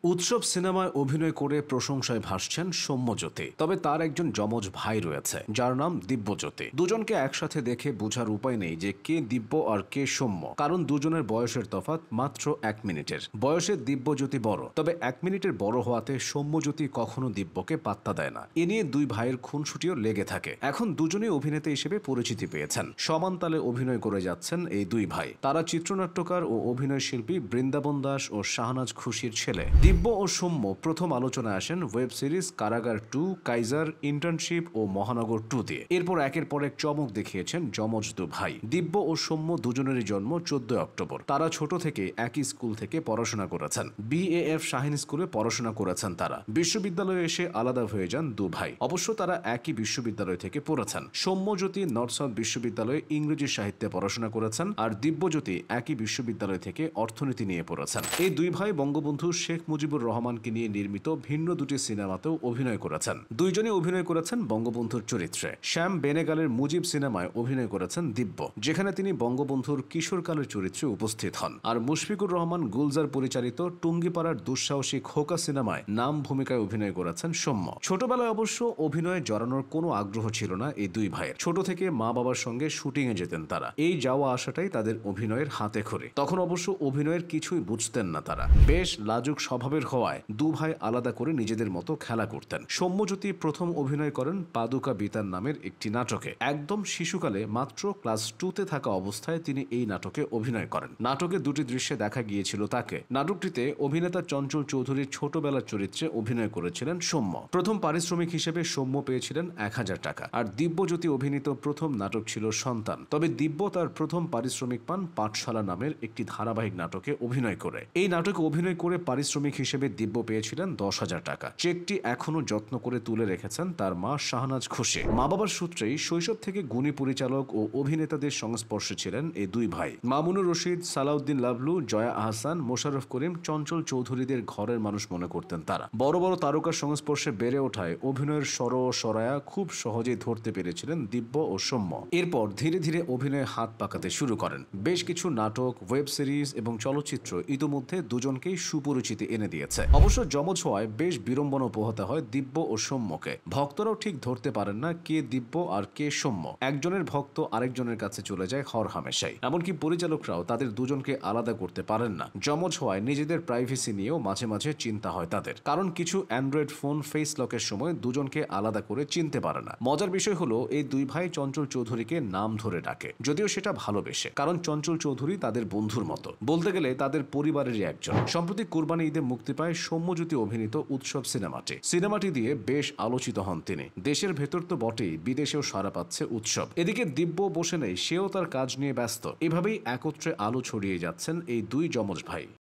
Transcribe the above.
উৎসব সিনেমায় অভিনয় করে প্রশংসায় ভাসছেন সৌম্যজ্যোতি। তবে তার একজন যমজ ভাই রয়েছে যার নাম দিব্যজ্যোতি। দুজনকে একসাথে দেখে বোঝার উপায় নেই যে কে দিব্য আর কে সৌম্য, কারণ দুজনের বয়সের তফাৎ মাত্র 1 মিনিটের। বয়সে দিব্যজ্যোতি বড়, তবে 1 মিনিটের বড় হওয়াতে সৌম্যজ্যোতি কখনো দিব্যকে পাত্তা দেয় না। এ নিয়ে দুই ভাইয়ের খুনসুটিও লেগে থাকে। এখন দুজনেই অভিনেতা হিসেবে পরিচিতি পেয়েছেন। সমান তালে অভিনয় করে যাচ্ছেন এই দুই ভাই। তারা চিত্রনাট্যকার ও অভিনয় শিল্পী বৃন্দাবন দাস ও শাহনাজ খুশির ছেলে। দিব্য ও সৌম্য প্রথম আলোচনায় আসেন ওয়েব সিরিজ কারাগার 2, কাইজার, ইন্টার্নশিপ ও মহানগর 2 দিয়ে। এরপর একের পর এক চমক দেখিয়েছেন যমজ দু ভাই। দিব্য ও সৌম্য দুজনেরই জন্ম 14 অক্টোবর। তারা ছোট থেকে একই স্কুল থেকে পড়াশোনা করেছেন। BAF শাহিন স্কুলে পড়াশোনা করেছেন তারা। বিশ্ববিদ্যালয়ে এসে আলাদা হয়ে যান দু ভাই। অবশ্য তারা একই বিশ্ববিদ্যালয় থেকে পড়েছেন। সৌম্যজ্যোতি নর্থ সাউথ বিশ্ববিদ্যালয়ে ইংরেজি সাহিত্যে পড়াশোনা করেছেন, আর দিব্যজ্যোতি একই বিশ্ববিদ্যালয় থেকে অর্থনীতি নিয়ে পড়েছেন। এই দুই ভাই বঙ্গবন্ধু শেখ মুজিবুর রহমানকে নিয়ে নির্মিত ভিন্ন দুটি সিনেমাতেও অভিনয় করেছেন। দুইজনই অভিনয় করেছেন বঙ্গবন্ধুর চরিত্রে। শ্যাম বেনেগালের মুজিব সিনেমায় অভিনয় করেছেন দিব্য, যেখানে তিনি বঙ্গবন্ধুর কিশোরকালের চরিত্রে উপস্থিত হন। আর মুশফিকুর রহমান গুলজার পরিচালিত টুঙ্গিপাড়ার দুঃসাহসী খোকা সিনেমায় নাম ভূমিকায় অভিনয় করেছেন সৌম্য। ছোটবেলায় অবশ্য অভিনয়ে জড়ানোর কোনো আগ্রহ ছিল না এই দুই ভাইয়ের। ছোট থেকে মা বাবার সঙ্গে শুটিংয়ে যেতেন তারা। এই যাওয়া আসাটাই তাদের অভিনয়ের হাতে খড়ি। তখন অবশ্য অভিনয়ের কিছুই বুঝতেন না তারা। বেশ লাজুক স্বভাবের হওয়ায় দু ভাই আলাদা করে নিজেদের মতো খেলা করতেন। সৌম্যজ্যোতি প্রথম অভিনয় করেন পাদুকা বিতান নামের একটি নাটকে। একদম শিশুকালে মাত্র ক্লাস 2তে থাকা অবস্থায় তিনি এই নাটকে অভিনয় করেন। নাটকে দুটি দৃশ্যে দেখা গিয়েছিল তাকে। নাটকটিতে অভিনেতা চঞ্চল চৌধুরীর ছোটবেলার চরিত্রে অভিনয় করেছিলেন সৌম্য। প্রথম পারিশ্রমিক হিসেবে সৌম্য পেয়েছিলেন 1000 টাকা। আর দিব্যজ্যোতি অভিনীত প্রথম নাটক ছিল সন্তান। তবে দিব্য তার প্রথম পারিশ্রমিক পান পাঠশালা নামের একটি ধারাবাহিক নাটকে অভিনয় করে। এই নাটকে অভিনয় করে পারিশ্রমিক হিসেবে দিব্য পেয়েছিলেন 10,000 টাকা। চেকটি এখনো যত্ন করে তুলে রেখেছেন তার মা শাহনাজ খুশি। মা বাবার সূত্রেই শৈশব থেকে গুণী পরিচালক ও অভিনেতাদের সংস্পর্শে ছিলেন এই দুই ভাই। মামুনুর রশিদ, সালাউদ্দিন লাবলু, জয়া আহসান, মোশাররফ করিম, চঞ্চল চৌধুরীদের ঘরের মানুষ মনে করতেন তারা। বড় বড় তারকার সংস্পর্শে বেড়ে ওঠায় অভিনয়ের স্বর ও সরায়া খুব সহজেই ধরতে পেরেছিলেন দিব্য ও সৌম্য। এরপর ধীরে ধীরে অভিনয়ে হাত পাকাতে শুরু করেন। বেশ কিছু নাটক, ওয়েব সিরিজ এবং চলচ্চিত্র ইতোমধ্যে দুজনকেই সুপরিচিতি এনে দিয়েছে। অবশ্য যমজ হওয়ায় বেশ বিড়ম্বনা পোহাতে হয় দিব্য ও সৌম্যকে। ভক্তরাও ঠিক ধরতে পারেন না কে দিব্য আর কে সৌম্য। একজনের ভক্ত আরেকজনের কাছে চলে যায় হরহামেশাই। এমনকি পরিচালকরাও তাদের দুজনকে আলাদা করতে পারেন না। যমজ হওয়ায় নিজেদের প্রাইভেসি নিয়েও মাঝে মাঝে চিন্তা হয় তাদের, কারণ কিছু অ্যান্ড্রয়েড ফোন ফেস লকের সময় দুজনকে আলাদা করে চিনতে পারে না। মজার বিষয় হলো এই দুই ভাই চঞ্চল চৌধুরীকে নাম ধরে ডাকে, যদিও সেটা ভালোবেসে, কারণ চঞ্চল চৌধুরী তাদের বন্ধুর মতো, বলতে গেলে তাদের পরিবারেরই একজন। সম্প্রতি কুরবানি ঈদে মুক্তি পায় সৌম্যজ্যোতি অভিনীত উৎসব সিনেমাটি দিয়ে বেশ আলোচিত হন তিনি। দেশের ভেতর তো বটেই, বিদেশেও সাড়া পাচ্ছে উৎসব। এদিকে দিব্য বসে নেই, সেও তার কাজ নিয়ে ব্যস্ত। এভাবেই একত্রে আলো ছড়িয়ে যাচ্ছেন এই দুই যমজ ভাই।